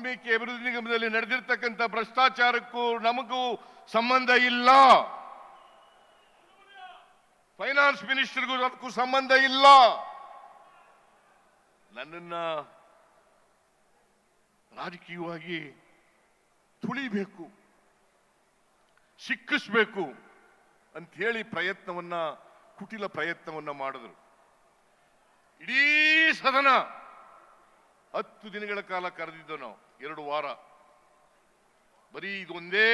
ವಾಲ್ಮೀಕಿ ಅಭಿವೃದ್ಧಿ ನಿಗಮದಲ್ಲಿ ನಡೆದಿರ್ತಕ್ಕಂಥ ಭ್ರಷ್ಟಾಚಾರಕ್ಕೂ ನಮಗೂ ಸಂಬಂಧ ಇಲ್ಲ. ಫೈನಾನ್ಸ್ ಮಿನಿಸ್ಟರ್ಗೂ ಅದಕ್ಕೂ ಸಂಬಂಧ ಇಲ್ಲ. ನನ್ನನ್ನ ರಾಜಕೀಯವಾಗಿ ತುಳಿಬೇಕು, ಸಿಕ್ಕಿಸ್ಬೇಕು ಅಂತ ಹೇಳಿ ಪ್ರಯತ್ನವನ್ನ, ಕುಟಿಲ ಪ್ರಯತ್ನವನ್ನ ಮಾಡಿದ್ರು. ಇಡೀ ಸದನ 10 ದಿನಗಳ ಕಾಲ ಕರೆದಿದ್ದು ನಾವು, 2 ವಾರ ಬರೀ ಇದೊಂದೇ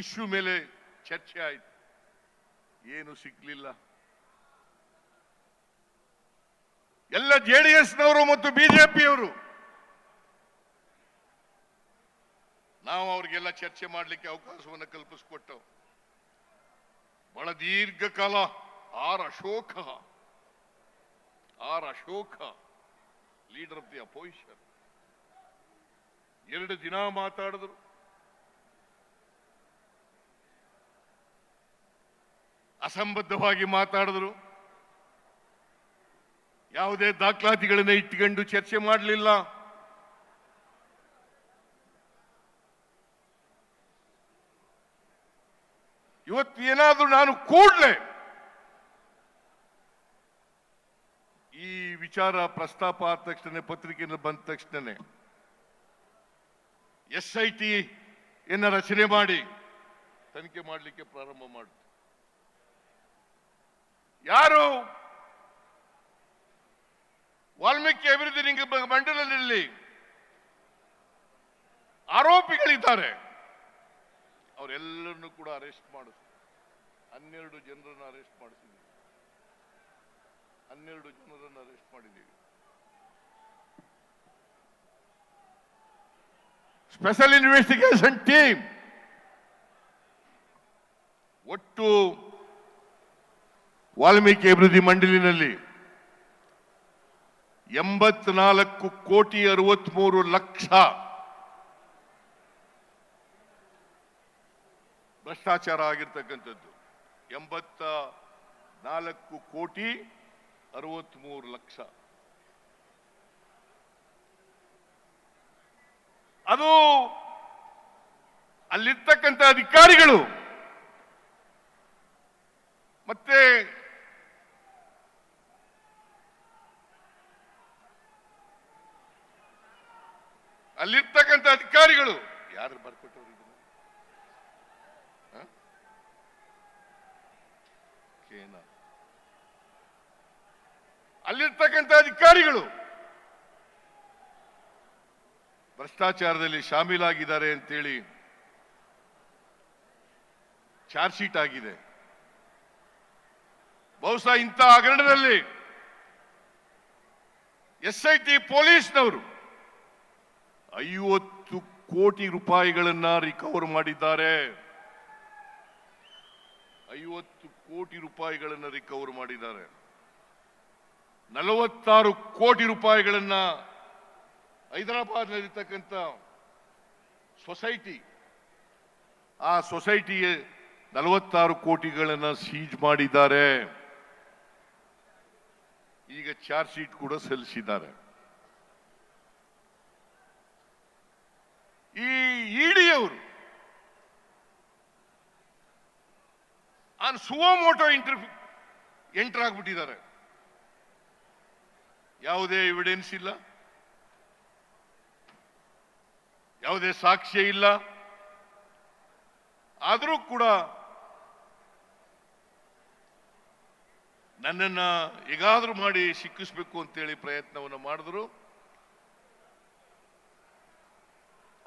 ಇಶ್ಯೂ ಮೇಲೆ ಚರ್ಚೆ ಆಯ್ತು. ಏನು ಸಿಗ್ಲಿಲ್ಲ. ಎಲ್ಲ ಜೆಡಿಎಸ್ನವರು ಮತ್ತು ಬಿಜೆಪಿಯವರು. ನಾವು ಅವ್ರಿಗೆಲ್ಲ ಚರ್ಚೆ ಮಾಡಲಿಕ್ಕೆ ಅವಕಾಶವನ್ನು ಕಲ್ಪಿಸಿಕೊಟ್ಟವು. ಬಹಳ ದೀರ್ಘಕಾಲ R Ashoka leader of the opposition 2 ದಿನ ಮಾತಾಡಿದ್ರು. ಅಸಂಬದ್ಧವಾಗಿ ಮಾತಾಡಿದ್ರು. ಯಾವುದೇ ದಾಖಲಾತಿಗಳನ್ನ ಇಟ್ಟುಕೊಂಡು ಚರ್ಚೆ ಮಾಡಲಿಲ್ಲ. ಇವತ್ತು ಏನಾದ್ರೂ ನಾನು ಕೂಡಲೇ ಈ ವಿಚಾರ ಪ್ರಸ್ತಾಪ ಆದ ತಕ್ಷಣ, ಪತ್ರಿಕೆಯಲ್ಲಿ ಬಂದ ತಕ್ಷಣ SIT ರಚನೆ ಮಾಡಿ ತನಿಖೆ ಮಾಡಲಿಕ್ಕೆ ಪ್ರಾರಂಭ ಮಾಡಿ, ಯಾರು ವಾಲ್ಮೀಕಿ ಅಭಿವೃದ್ಧಿ ನಿಗಮ ಮಂಡಲದಲ್ಲಿ ಆರೋಪಿಗಳಿದ್ದಾರೆ ಅವರೆಲ್ಲರನ್ನು ಕೂಡ ಅರೆಸ್ಟ್ ಮಾಡಿದ್ರು. 12 ಜನರನ್ನು ಅರೆಸ್ಟ್ ಮಾಡಿಸಿದ್ದೀವಿ. 12 ಜನರನ್ನು ಅರೆಸ್ಟ್ ಮಾಡಿದ್ದೀವಿ. ಸ್ಪೆಷಲ್ ಇನ್ವೆಸ್ಟಿಗೇಷನ್ ಟೀಮ್ ಒಟ್ಟು ವಾಲ್ಮೀಕಿ ಅಭಿವೃದ್ಧಿ ಮಂಡಳಿನಲ್ಲಿ 84,63,00,000 ಭ್ರಷ್ಟಾಚಾರ ಆಗಿರ್ತಕ್ಕಂಥದ್ದು. 84,63,00,000. ಅದು ಅಲ್ಲಿರ್ತಕ್ಕಂಥ ಅಧಿಕಾರಿಗಳು ಮತ್ತೆ ಅಲ್ಲಿರ್ತಕ್ಕಂಥ ಅಧಿಕಾರಿಗಳು ಯಾರು ಬರ್ಕೊಟ್ಟವರು ಇದನ್ನು? ಅಲ್ಲಿರ್ತಕ್ಕಂಥ ಅಧಿಕಾರಿಗಳು ಭ್ರಷ್ಟಾಚಾರದಲ್ಲಿ ಶಾಮೀಲಾಗಿದ್ದಾರೆ ಅಂತೇಳಿ ಚಾರ್ಜ್ ಶೀಟ್ ಆಗಿದೆ. ಬಹುಶಃ ಇಂಥ ಹಗರಣದಲ್ಲಿ SIT ಪೊಲೀಸ್ನವರು 50 ಕೋಟಿ ರೂಪಾಯಿಗಳನ್ನ ರಿಕವರ್ ಮಾಡಿದ್ದಾರೆ. 50 ಕೋಟಿ ರೂಪಾಯಿಗಳನ್ನ ರಿಕವರ್ ಮಾಡಿದ್ದಾರೆ. 46 ಕೋಟಿ ರೂಪಾಯಿಗಳನ್ನ ಹೈದರಾಬಾದ್ನಲ್ಲಿರ್ತಕ್ಕಂಥ ಸೊಸೈಟಿ, ಆ ಸೊಸೈಟಿಗೆ 46 ಕೋಟಿಗಳನ್ನ ಸೀಜ್ ಮಾಡಿದ್ದಾರೆ. ಈಗ ಚಾರ್ಜ್ ಶೀಟ್ ಕೂಡ ಸಲ್ಲಿಸಿದ್ದಾರೆ. ಈ ಇಡಿಯವರು ಸುವೋಮೋಟೋ ಎಂಟರ್ ಆಗ್ಬಿಟ್ಟಿದ್ದಾರೆ. ಯಾವುದೇ ಎವಿಡೆನ್ಸ್ ಇಲ್ಲ, ಯಾವುದೇ ಸಾಕ್ಷ್ಯ ಇಲ್ಲ. ಆದರೂ ಕೂಡ ನನ್ನನ್ನ ಹೇಗಾದ್ರೂ ಮಾಡಿ ಸಿಕ್ಕಿಸ್ಬೇಕು ಅಂತೇಳಿ ಪ್ರಯತ್ನವನ್ನು ಮಾಡಿದ್ರು.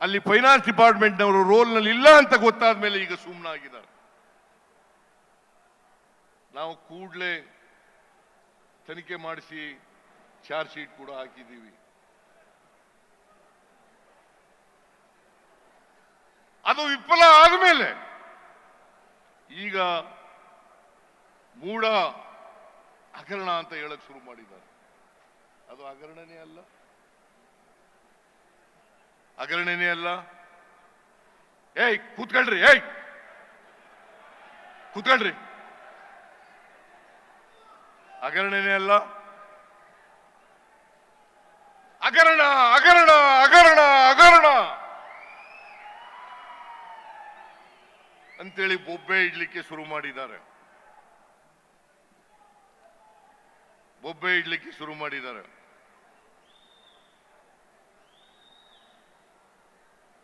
ಅಲ್ಲಿ ಫೈನಾನ್ಸ್ ಡಿಪಾರ್ಟ್ಮೆಂಟ್ನವರು ರೋಲ್ನಲ್ಲಿ ಇಲ್ಲ ಅಂತ ಗೊತ್ತಾದ ಮೇಲೆ ಈಗ ಸುಮ್ಮನಾಗಿದ್ದಾರೆ. ನಾವು ಕೂಡಲೇ ತನಿಖೆ ಮಾಡಿಸಿ ಚಾರ್ಜ್ ಶೀಟ್ ಕೂಡ ಹಾಕಿದ್ದೀವಿ. ಅದು ವಿಫಲ ಆದಮೇಲೆ ಈಗ ಮೂಢ ಹಗರಣ ಅಂತ ಹೇಳಕ್ ಶುರು ಮಾಡಿದ್ದಾರೆ. ಅದು ಹಗರಣನೇ ಅಲ್ಲ, ಹಗರಣನೇ ಅಲ್ಲ. ಏಯ್ ಕೂತ್ಕೊಳ್ರಿ, ಕೂತ್ಕೊಳ್ರಿ. ಹಗರಣನೇ ಅಲ್ಲ. ಹಗರಣ ಹಗರಣ ಹಗರಣ ಹಗರಣ ಅಂತೇಳಿ ಬೊಬ್ಬೆ ಇಡ್ಲಿಕ್ಕೆ ಶುರು ಮಾಡಿದ್ದಾರೆ. ಬೊಬ್ಬೆ ಇಡ್ಲಿಕ್ಕೆ ಶುರು ಮಾಡಿದ್ದಾರೆ.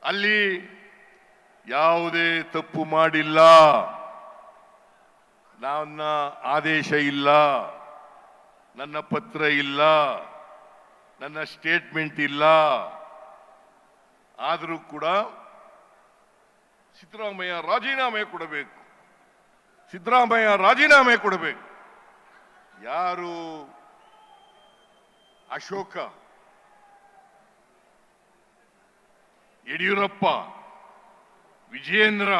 ಅಲ್ಲಿ ಯಾವುದೇ ತಪ್ಪು ಮಾಡಿಲ್ಲ, ನನ್ನ ಆದೇಶ ಇಲ್ಲ, ನನ್ನ ಪತ್ರ ಇಲ್ಲ, ನನ್ನ ಸ್ಟೇಟ್ಮೆಂಟ್ ಇಲ್ಲ. ಆದರೂ ಕೂಡ ಸಿದ್ದರಾಮಯ್ಯ ರಾಜೀನಾಮೆ ಕೊಡಬೇಕು, ಸಿದ್ದರಾಮಯ್ಯ ರಾಜೀನಾಮೆ ಕೊಡಬೇಕು. ಯಾರು ಅಶೋಕ, ಯಡಿಯೂರಪ್ಪ, ವಿಜಯೇಂದ್ರ,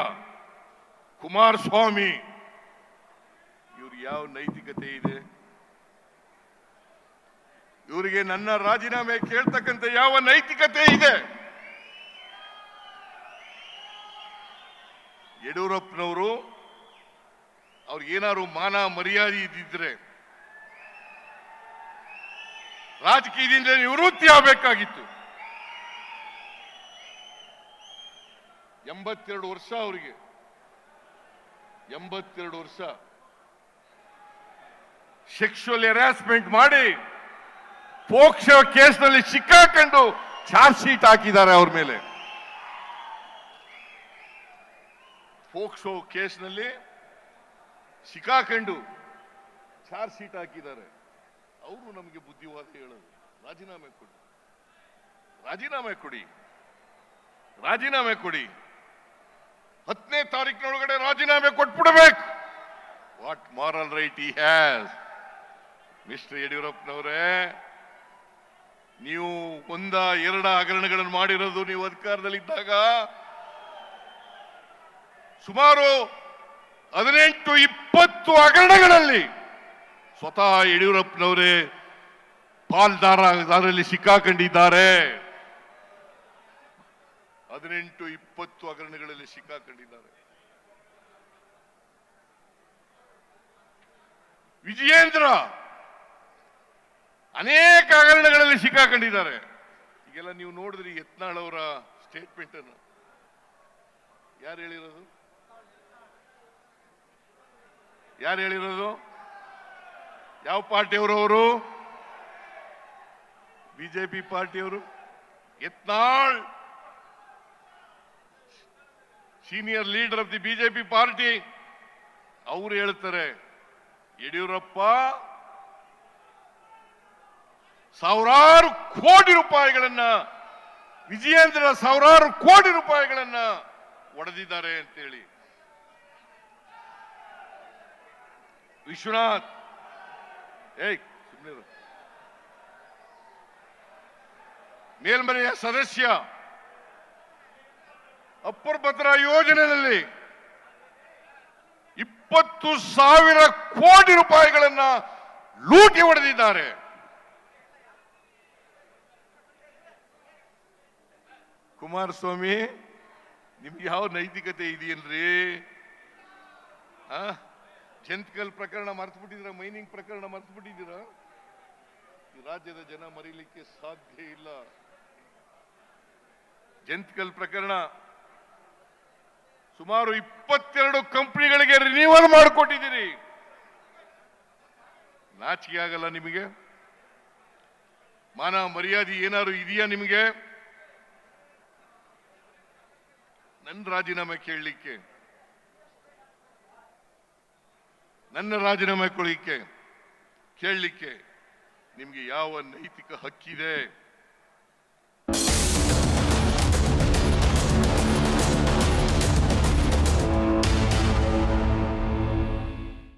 ಕುಮಾರಸ್ವಾಮಿ, ಇವ್ರು ಯಾವ ನೈತಿಕತೆ ಇದೆ? ಇವರಿಗೆ ನನ್ನ ರಾಜೀನಾಮೆ ಕೇಳ್ತಕ್ಕಂಥ ಯಾವ ನೈತಿಕತೆ ಇದೆ? ಯಡಿಯೂರಪ್ಪನವರು ಅವ್ರಿಗೇನಾದ್ರು ಮಾನ ಮರ್ಯಾದೆ ಇದ್ದಿದ್ರೆ ರಾಜಕೀಯದಿಂದ ನಿವೃತ್ತಿ ಆಗಬೇಕಾಗಿತ್ತು. 82 ವರ್ಷ ಅವರಿಗೆ, 82 ವರ್ಷ ಸೆಕ್ಷುವಲ್ ಹೆರಾಸ್ಮೆಂಟ್ ಮಾಡಿ ಪೋಕ್ಸೋ ಕೇಸ್ನಲ್ಲಿ ಸಿಕ್ಕಾಕೊಂಡು ಚಾರ್ಜ್ ಶೀಟ್ ಹಾಕಿದ್ದಾರೆ ಅವ್ರ ಮೇಲೆ. ಪೋಕ್ಸೋ ಕೇಸ್ನಲ್ಲಿ ಸಿಕ್ಕಾಕೊಂಡು ಚಾರ್ಜ್ ಶೀಟ್ ಹಾಕಿದ್ದಾರೆ. ಅವರು ನಮಗೆ ಬುದ್ಧಿವಾದ ಹೇಳೋದು, ರಾಜೀನಾಮೆ ಕೊಡಿ, ರಾಜೀನಾಮೆ ಕೊಡಿ, ರಾಜೀನಾಮೆ ಕೊಡಿ. 10ನೇ ತಾರೀಕಿನೊಳಗಡೆ ರಾಜೀನಾಮೆ ಕೊಟ್ಬಿಡಬೇಕು. What moral right he has? Mister ಯಡಿಯೂರಪ್ಪನವರೇ, ನೀವು 1-2 ಹಗರಣಗಳನ್ನು ಮಾಡಿರೋದು ನೀವು ಅಧಿಕಾರದಲ್ಲಿದ್ದಾಗ. ಸುಮಾರು 18-20 ಹಗರಣಗಳಲ್ಲಿ ಸ್ವತಃ ಯಡಿಯೂರಪ್ಪನವರೇ ಪಾಲ್ದಾರರಲ್ಲಿ ಸಿಕ್ಕಾಕೊಂಡಿದ್ದಾರೆ. 18-20 ಹಗರಣಗಳಲ್ಲಿ ಸಿಕ್ಕಾಕೊಂಡಿದ್ದಾರೆ. ವಿಜಯೇಂದ್ರ ಅನೇಕ ಹಗರಣಗಳಲ್ಲಿ ಸಿಕ್ಕಾಕೊಂಡಿದ್ದಾರೆ. ಈಗೆಲ್ಲ ನೀವು ನೋಡಿದ್ರಿ ಯತ್ನಾಳ್ ಅವರ ಸ್ಟೇಟ್ಮೆಂಟ್ ಅನ್ನು. ಯಾರು ಹೇಳಿರೋದು? ಯಾರು ಹೇಳಿರೋದು? ಯಾವ ಪಾರ್ಟಿಯವರು? ಅವರು ಬಿಜೆಪಿ ಪಾರ್ಟಿಯವರು. Yatnal senior leader of the BJP party. ಅವರು ಹೇಳ್ತಾರೆ ಯಡಿಯೂರಪ್ಪ ಸಾವಿರಾರು ಕೋಟಿ ರೂಪಾಯಿಗಳನ್ನ, ವಿಜಯೇಂದ್ರ ಸಾವಿರಾರು ಕೋಟಿ ರೂಪಾಯಿಗಳನ್ನ ಒಡೆದಿದ್ದಾರೆ ಅಂತೇಳಿ. ವಿಶ್ವನಾಥ್ ಸುಮ್ಮನೆ ಮೇಲ್ಮನೆಯ ಸದಸ್ಯ ಅಪ್ಪರ್ ಭದ್ರಾ ಯೋಜನೆಯಲ್ಲಿ 20,000 ಕೋಟಿ ರೂಪಾಯಿಗಳನ್ನ ಲೂಟಿ ಹೊಡೆದಿದ್ದಾರೆ. ಕುಮಾರಸ್ವಾಮಿ, ನಿಮ್ಗೆ ಯಾವ ನೈತಿಕತೆ ಇದೆಯಲ್ರಿ? ಜಂತ್ಕಲ್ ಪ್ರಕರಣ ಮರ್ತು ಬಿಟ್ಟಿದ್ದೀರಾ? ಮೈನಿಂಗ್ ಪ್ರಕರಣ ಮರ್ತು ಬಿಟ್ಟಿದ್ದೀರಾ? ಈ ರಾಜ್ಯದ ಜನ ಮರೀಲಿಕ್ಕೆ ಸಾಧ್ಯ ಇಲ್ಲ. ಜಂತ್ಕಲ್ ಪ್ರಕರಣ ಸುಮಾರು 22 ಕಂಪನಿಗಳಿಗೆ ರಿನ್ಯೂವಲ್ ಮಾಡಿಕೊಟ್ಟಿದ್ದೀರಿ. ನಾಚಿಕೆ ಆಗಲ್ಲ ನಿಮಗೆ? ಮಾನ ಮರ್ಯಾದೆ ಏನಾದ್ರು ಇದೆಯಾ ನಿಮಗೆ? ನನ್ನ ರಾಜೀನಾಮೆ ಕೇಳಲಿಕ್ಕೆ, ನನ್ನ ರಾಜೀನಾಮೆ ಕೇಳಲಿಕ್ಕೆ ನಿಮಗೆ ಯಾವ ನೈತಿಕ ಹಕ್ಕಿದೆ?